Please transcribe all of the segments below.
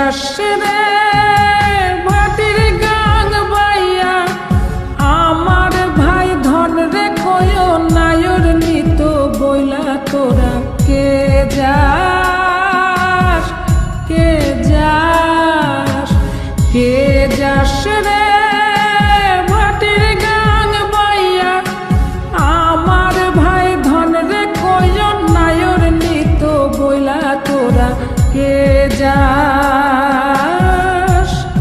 যাস রে ভাটির গাং বাইয়া আমার ভাই ধন রে কয় নায়র নিত বইলা তোরা কে যাস কে যাস কে যাস রে ভাটির গাং বাইয়া আমার ভাই ধন রে কয় নায়র নিত বইলা তোরা কে যাস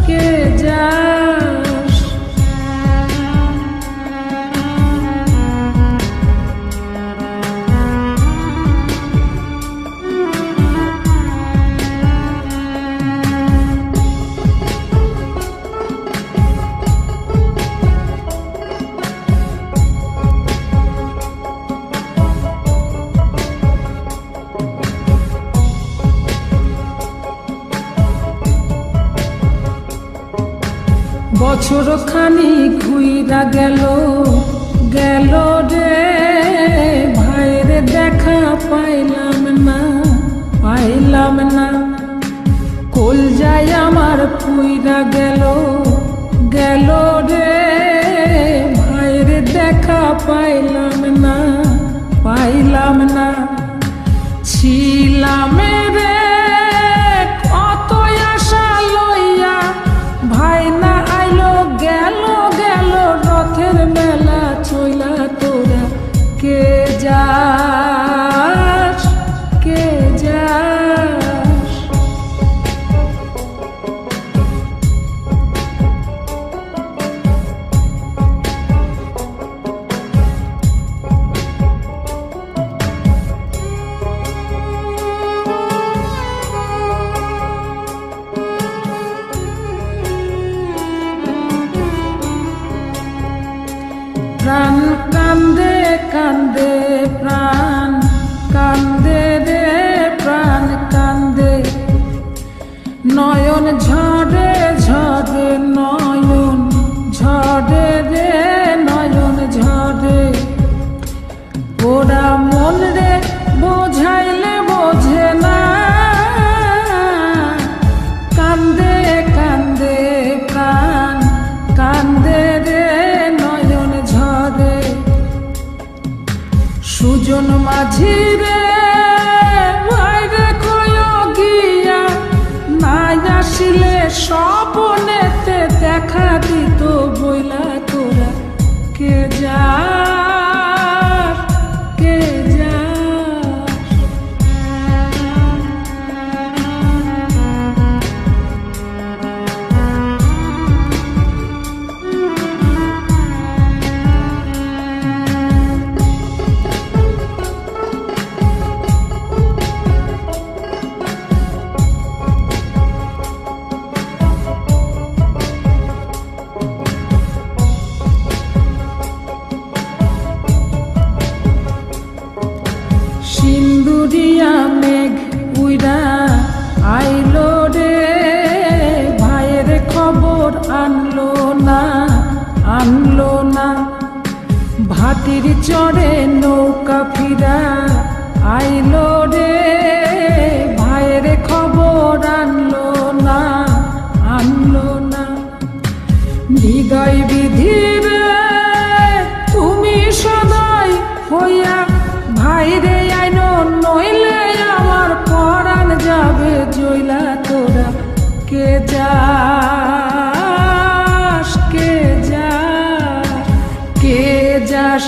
কে যাস বছর খানি ঘুইরা গেল গেল রে ভাইয়ের দেখা পাইলাম না কল যায় আমার পুইরা গেল গেল রে ভাইয়ের দেখা পাইলাম না ছিলাম রে কত আশা লইয়া ভাই না আইলো গেল গেল রথের মেলা চইলা তোরা কে যাস কে যাস প্রাণ কান্দে কান্দে প্রাণ কান্দে রে প্রাণ কান্দে নয়ন ঝরে ঝরে নয়ন ঝরে রে নয়ন ঝরে ওরা মন রে বোঝাইলে বোঝে না কান্দে কান্দে প্রাণ কান্দে রে সুজন মাঝি রে ভাইরে কয় গিয়া নাই আসিলে স্বপনেতে দেখা দিত বইলা তোরা কে যাস কে যাস সিন্দুরিয়া মেঘ উইরা আইলো রে ভাইয়ের খবর আনলো না ভাটির চড়ে নৌকা ফিরা আইলো রে ভাইয়ের খবর আনলো না হৃদয় বিধির তুমি সদাই হইয়া ভাইরে আইনো নইলে আমার পরাণ যাবে জইলা তোরা কে যাস কে যাস কে যাস